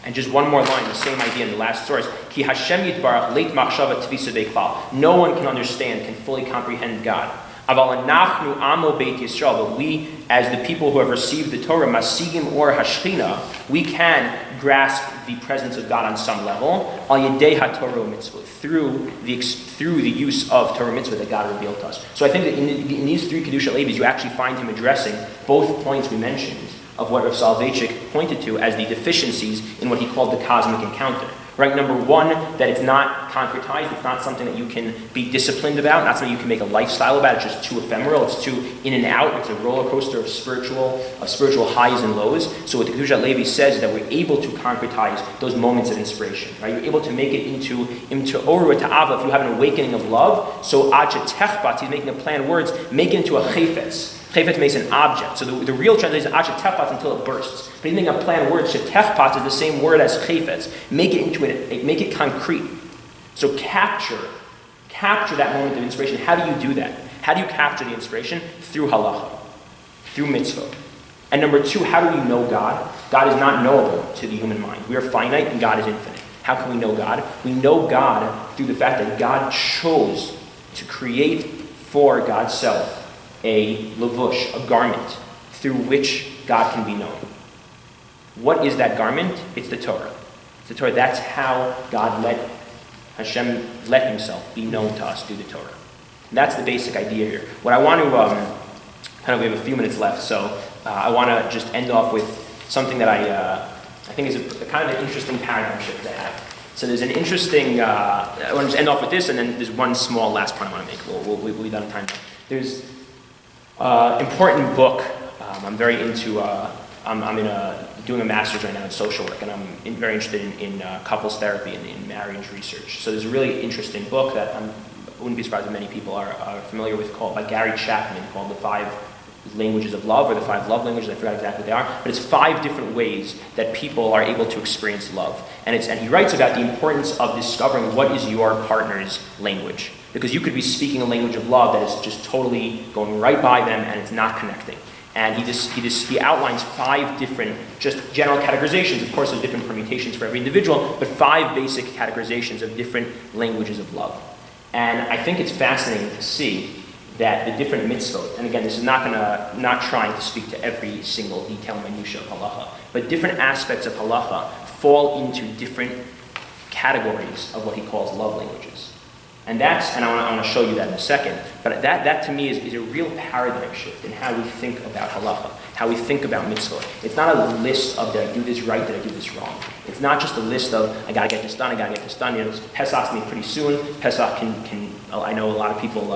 S1: And just one more line, the same idea in the last source. Ki Hashem yitbarach leit machshava tvisa beklal. No one can understand, can fully comprehend God. Aval anachnu amo Beit Yisrael, but we, as the people who have received the Torah, masigim or hashchina, we can grasp the presence of God on some level. Al yedei haTorah mitzvot, through the use of Torah mitzvot that God revealed to us. So I think that in these three Kedushat Levis, you actually find him addressing both points we mentioned of what Rav Soloveitchik pointed to as the deficiencies in what he called the cosmic encounter. Right, number one, that it's not concretized, it's not something that you can be disciplined about, not something you can make a lifestyle about, it's just too ephemeral, it's too in and out, it's a roller coaster of spiritual highs and lows. So what the Kedushat Levi says is that we're able to concretize those moments of inspiration, right? You're able to make it into oru ta'ava, if you have an awakening of love. So ad techbat, he's making a play on words, make it into a chayfetz. Chayfetz makes an object. So the real translation is ad techbat until it bursts. But he's making a play on words. Shetechpat is the same word as chayfetz. Make it concrete. So capture that moment of inspiration. How do you do that? How do you capture the inspiration? Through halacha, through mitzvot. And number two, how do we know God? God is not knowable to the human mind. We are finite and God is infinite. How can we know God? We know God through the fact that God chose to create for God's self a levush, a garment, through which God can be known. What is that garment? It's the Torah. It's the Torah. That's how God Hashem let himself be known to us through the Torah. And that's the basic idea here. What I want to, we have a few minutes left, so I want to just end off with something that I think is a kind of an interesting paradigm shift to have. So there's an interesting, I want to just end off with this, and then there's one small last point I want to make. We'll be done in time. There's important book. I'm very into. I'm doing a master's right now in social work, and I'm very interested in couples therapy and in marriage research. So there's a really interesting book that I wouldn't be surprised if many people are familiar with, called by Gary Chapman, called The 5 Languages of Love, or The 5 Love Languages. I forgot exactly what they are, but it's 5 different ways that people are able to experience love. And he writes about the importance of discovering what is your partner's language. Because you could be speaking a language of love that is just totally going right by them and it's not connecting. And he outlines 5 different just general categorizations. Of course, there's different permutations for every individual, but 5 basic categorizations of different languages of love. And I think it's fascinating to see that the different mitzvot, and again, this is not trying to speak to every single detail and minutia of halacha, but different aspects of halacha fall into different categories of what he calls love languages. And I want to show you that in a second, but that to me is a real paradigm shift in how we think about halacha, how we think about mitzvot. It's not a list of, did I do this right, did I do this wrong? It's not just a list of, I gotta get this done, I gotta get this done. Pesach's gonna be pretty soon. Pesach can I know a lot of people,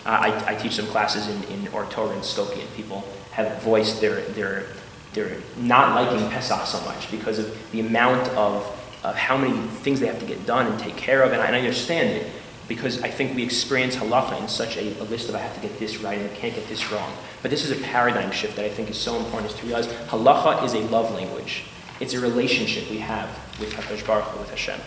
S1: I teach some classes in Or Torah and Skokie, and people have voiced their not liking Pesach so much because of the amount of how many things they have to get done and take care of, and I understand it. Because I think we experience halacha in such a list of I have to get this right and I can't get this wrong. But this is a paradigm shift that I think is so important, is to realize halacha is a love language. It's a relationship we have with HaKadosh Baruch Hu, with Hashem,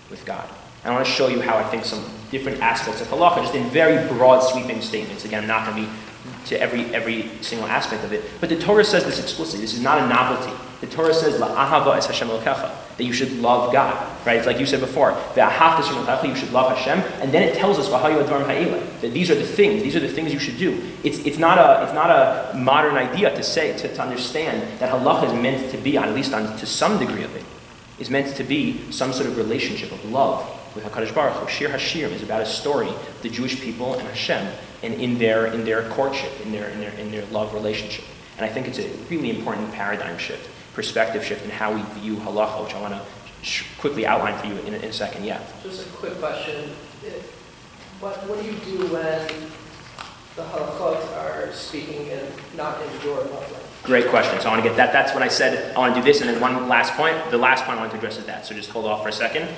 S1: with God. And I want to show you how I think some different aspects of halacha, just in very broad sweeping statements. Again, I'm not going to be to every single aspect of it. But the Torah says this explicitly. This is not a novelty. The Torah says, La'ahava es Hashem Elokecha, that you should love God. Right? It's like you said before, Ve'ahavta Hashem Elokecha, you should love Hashem. And then it tells us, V'hayu advarim ha'eleh, that these are the things you should do. It's not a modern idea to say, to understand that halacha is meant to be, at least to some degree of it, is meant to be some sort of relationship of love with HaKadosh Baruch Hu. Shir HaShirim is about a story of the Jewish people and Hashem, and in their courtship, in their love relationship. And I think it's a really important paradigm shift, perspective shift in how we view halacha, which I want to quickly outline for you in a second. Yeah.
S3: Just a quick question. What do you do when the halachot are speaking and not in your love language?
S1: Great question. So I want to get that. That's when I said I want to do this, and then one last point. The last point I want to address is that. So just hold off for a second.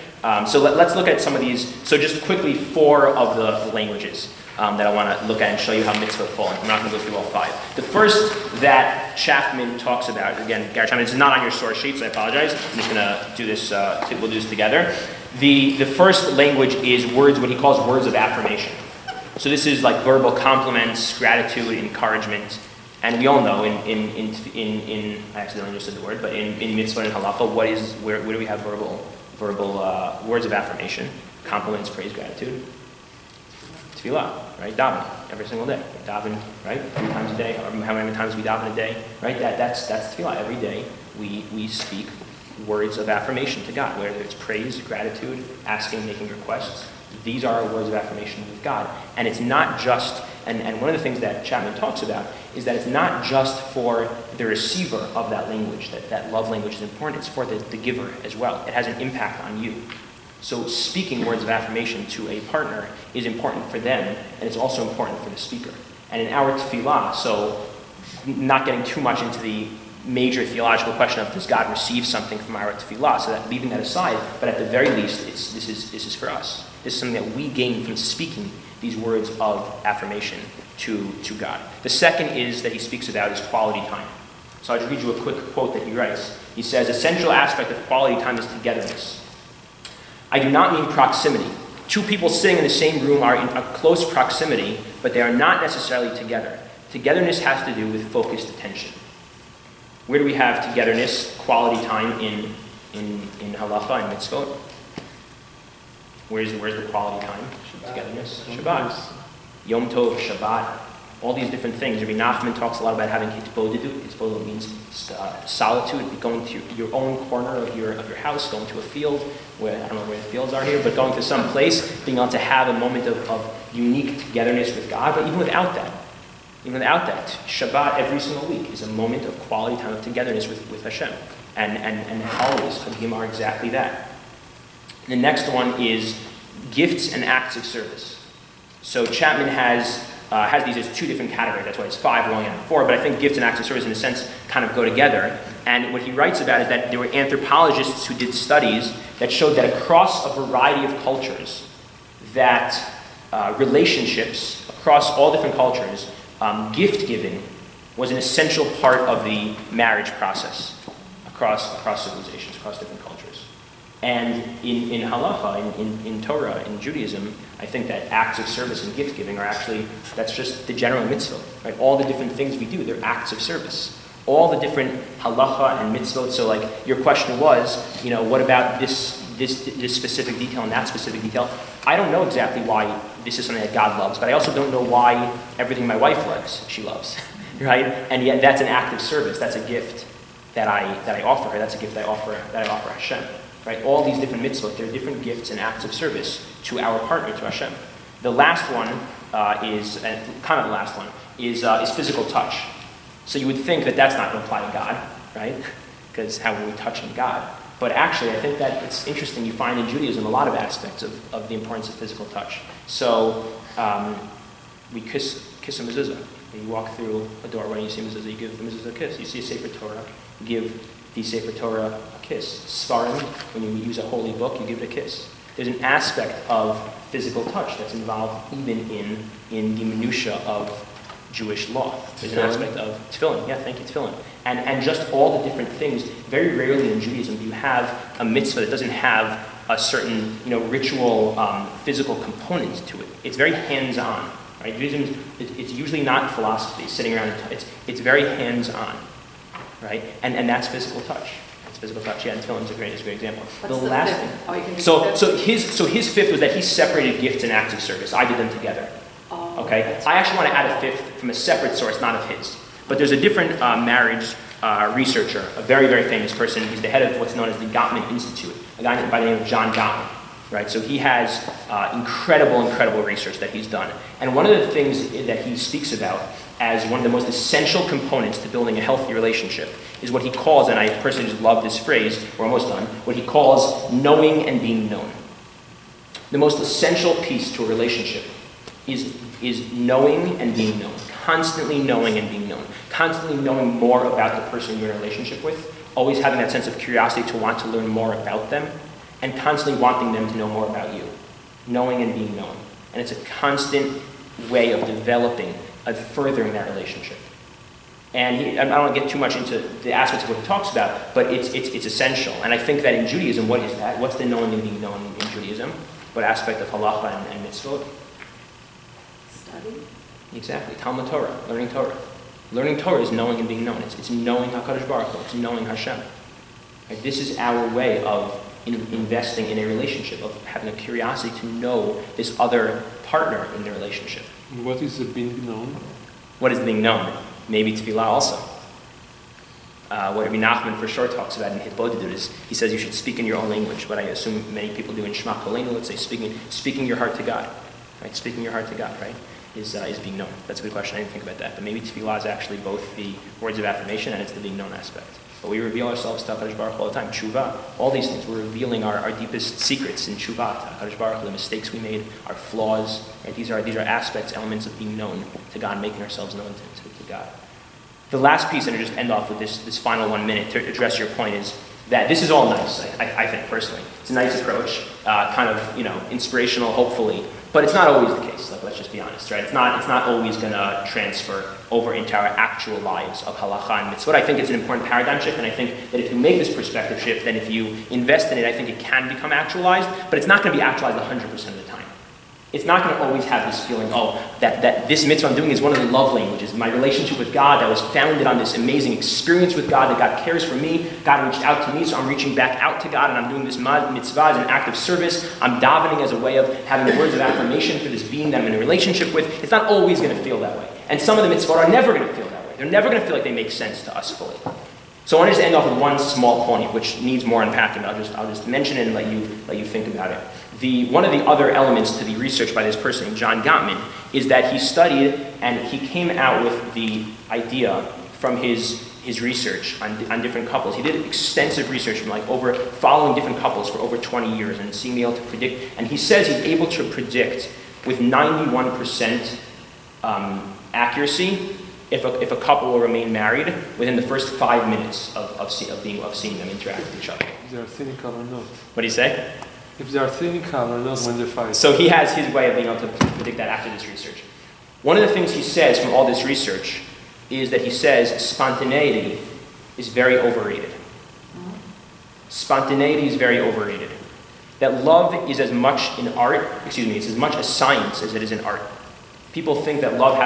S1: So let's look at some of these. So just quickly, 4 of the languages that I want to look at and show you how mitzvot fall. I'm not going to go through all 5. The first that Chapman talks about, again, Gary Chapman, this is not on your source sheet, so I apologize. I'm just going to do this. We'll do this together. The first language is words, what he calls words of affirmation. So this is like verbal compliments, gratitude, encouragement. And we all know in I accidentally just said the word, but in mitzvah and halacha, where do we have verbal words of affirmation? Compliments, praise, gratitude. Tefillah, right? Daven, every single day. Daven, right? 3 times a day, or how many times we daven a day, right? That's tefillah. Every day we speak words of affirmation to God, whether it's praise, gratitude, asking, making requests. These are our words of affirmation with God. And it's not just, and one of the things that Chapman talks about is that it's not just for the receiver of that language, that love language is important, it's for the giver as well. It has an impact on you. So speaking words of affirmation to a partner is important for them, and it's also important for the speaker. And in our tefillah, so not getting too much into the major theological question of does God receive something from our tefillah, so that leaving that aside, but at the very least, this is for us. This is something that we gain from speaking these words of affirmation to God. The second is that he speaks about is quality time. So I'll just read you a quick quote that he writes. He says, "A central aspect of quality time is togetherness. I do not mean proximity. 2 people sitting in the same room are in a close proximity, but they are not necessarily together. Togetherness has to do with focused attention." Where do we have togetherness, quality time in halacha and mitzvot? Where's the quality time? Togetherness. Shabbat. Yom Tov, Shabbat. All these different things. Rabbi Nachman talks a lot about having hitbodedut. Hitbodedut means solitude, going to your own corner of your house, going to a field, where I don't know where the fields are here, but going to some place, being able to have a moment of unique togetherness with God. But even without that, Shabbat every single week is a moment of quality time of togetherness with Hashem. And holidays, Chagim, are exactly that. The next one is gifts and acts of service. So Chapman has these as 2 different categories. That's why it's 5, we're only on 4. But I think gifts and acts of service, in a sense, kind of go together. And what he writes about is that there were anthropologists who did studies that showed that across a variety of cultures, that relationships across all different cultures, gift giving was an essential part of the marriage process across civilizations, across different cultures. And in halacha, in Torah, in Judaism, I think that acts of service and gift giving are actually, that's just the general mitzvah, right? All the different things we do, they're acts of service. All the different halacha and mitzvot. So like your question was, what about this specific detail and that specific detail? I don't know exactly why this is something that God loves, but I also don't know why everything my wife loves, she loves, right? And yet that's an act of service. That's a gift that I offer her. That's a gift I offer Hashem. right? All these different mitzvot, they're different gifts and acts of service to our partner, to Hashem. The last one is physical touch. So you would think that that's not going to apply to God, right? Because how are we touching God? But actually, I think that it's interesting. You find in Judaism a lot of aspects of the importance of physical touch. So we kiss a mezuzah. You walk through a door, when you see a mezuzah, you give the mezuzah a kiss. You see a Sefer Torah, you give the Sefer Torah a kiss. Svarim, when you use a holy book, you give it a kiss. There's an aspect of physical touch that's involved even in the minutia of Jewish law. There's an aspect of tefillin. Yeah, thank you, tefillin. And just all the different things. Very rarely in Judaism do you have a mitzvah that doesn't have a certain ritual, physical component to it. It's very hands-on. Right? Judaism, it's usually not philosophy, sitting around. It's very hands-on, right? And that's physical touch. That's physical touch. Yeah, and tefillin is a great example.
S9: What's
S1: the
S9: the
S1: last
S9: fifth?
S1: thing.
S9: Oh, you can do
S1: So
S9: fifth?
S1: his fifth was that he separated gifts and acts of service. I did them together.
S9: Oh,
S1: Okay.
S9: that's
S1: I actually want to add a fifth from a separate source, not of his. But there's a different marriage researcher, a very, very famous person. He's the head of what's known as the Gottman Institute, a guy by the name of John Gottman. Right, so he has incredible research that he's done. And one of the things that he speaks about as one of the most essential components to building a healthy relationship is what he calls, and I personally just love this phrase, we're almost done, what he calls knowing and being known. The most essential piece to a relationship is knowing and being known. Constantly knowing and being known. Constantly knowing more about the person you're in a relationship with. Always having that sense of curiosity to want to learn more about them. And constantly wanting them to know more about you. Knowing and being known. And it's a constant way of developing, of furthering that relationship. And I don't want to get too much into the aspects of what he talks about, but it's essential. And I think that in Judaism, what is that? What's the knowing and being known in Judaism? What aspect of halacha and mitzvot?
S9: Study?
S1: Exactly. Talmud Torah, learning Torah. Learning Torah is knowing and being known. It's knowing HaKadosh Baruch Hu. It's knowing Hashem. Right? This is our way of investing in a relationship, of having a curiosity to know this other partner in the relationship.
S6: What is the being known?
S1: What is being known? Maybe tefillah also. What Rabbi Nachman for sure talks about in Hitbodedut is, he says you should speak in your own language, what I assume many people do in Shema Kolenu, let's say speaking your heart to God. Right? Speaking your heart to God, right? Is being known. That's a good question, I didn't think about that. But maybe tefillah is actually both the words of affirmation and it's the being known aspect. But we reveal ourselves to HaKadosh Baruch Hu all the time. Tshuva, all these things. We're revealing our deepest secrets in tshuva to HaKadosh Baruch Hu, the mistakes we made, our flaws. Right? These are aspects, elements of being known to God, making ourselves known to God. The last piece, and I'll just end off with this final 1 minute to address your point, is that this is all nice, I think, personally. It's a nice approach, kind of, inspirational, hopefully. But it's not always the case, let's just be honest, right? It's not always going to transfer over into our actual lives of halacha and mitzvot. I think it's an important paradigm shift, and I think that if you make this perspective shift, then if you invest in it, I think it can become actualized, but it's not going to be actualized 100% of the time. It's not going to always have this feeling, that this mitzvah I'm doing is one of the love languages. My relationship with God that was founded on this amazing experience with God, that God cares for me. God reached out to me, so I'm reaching back out to God, and I'm doing this mitzvah as an act of service. I'm davening as a way of having the words of affirmation for this being that I'm in a relationship with. It's not always going to feel that way. And some of the mitzvot are never going to feel that way. They're never going to feel like they make sense to us fully. So I want to just end off with one small point, which needs more unpacking. I'll just mention it and let you think about it. One of the other elements to the research by this person, John Gottman, is that he studied and he came out with the idea from his research on different couples. He did extensive research from following different couples for over 20 years and being able to predict. And he says he's able to predict with 91% accuracy if a couple will remain married within the first 5 minutes of seeing them interact with each other.
S6: If they are cynical or not.
S1: What do you say?
S6: If they are cynical or not when they fight.
S1: So he has his way of being able to predict that after this research. One of the things he says from all this research is that he says spontaneity is very overrated. Spontaneity is very overrated. That love is as much it's as much a science as it is an art. People think that love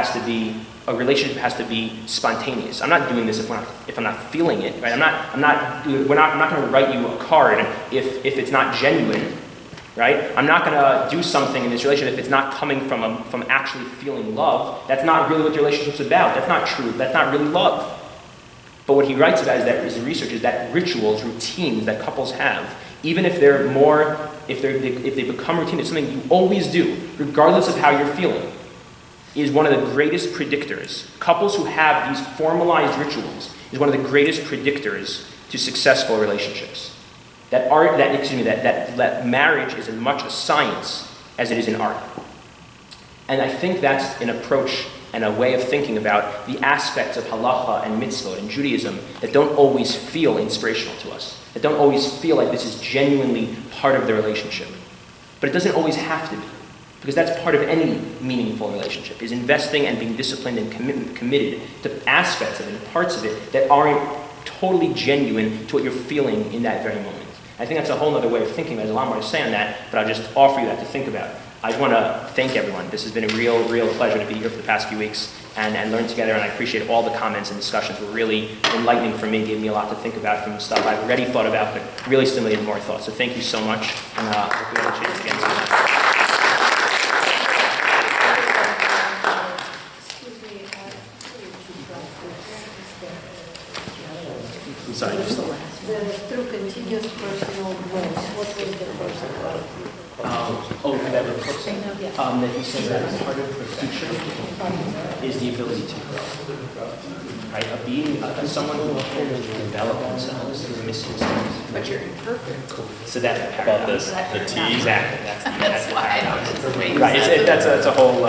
S1: a relationship has to be spontaneous. I'm not doing this if I'm not feeling it, right? I'm not going to write you a card if it's not genuine, right? I'm not going to do something in this relationship if it's not coming from actually feeling love. That's not really what the relationship's about. That's not true. That's not really love. But what he writes about is the research is that rituals, routines that couples have Even if they're more, if they become routine, it's something you always do, regardless of how you're feeling, is one of the greatest predictors. Couples who have these formalized rituals is one of the greatest predictors to successful relationships. That marriage is as much a science as it is an art. And I think that's an approach and a way of thinking about the aspects of halacha and mitzvot and Judaism that don't always feel inspirational to us, that don't always feel like this is genuinely part of the relationship. But it doesn't always have to be, because that's part of any meaningful relationship, is investing and being disciplined and committed to aspects of it and parts of it that aren't totally genuine to what you're feeling in that very moment. I think that's a whole other way of thinking. There's a lot more to say on that, but I'll just offer you that to think about. I want to thank everyone. This has been a real pleasure to be here for the past few weeks and learn together, and I appreciate all the comments and discussions. Were really enlightening for me, gave me a lot to think about from stuff I've already thought about, but really stimulated more thoughts. So thank you so much, and hope we have a chance again soon. I'm sorry.
S9: Through continuous personal growth, what was the first part?
S1: That he says that part of perfection is the ability to grow. Right? Someone who will develop themselves is missing things.
S2: But you're imperfect.
S1: So that's the
S10: About
S1: paradox.
S10: the T.
S1: Exactly. That's
S2: why I know it's amazing.
S1: Right. That's a whole.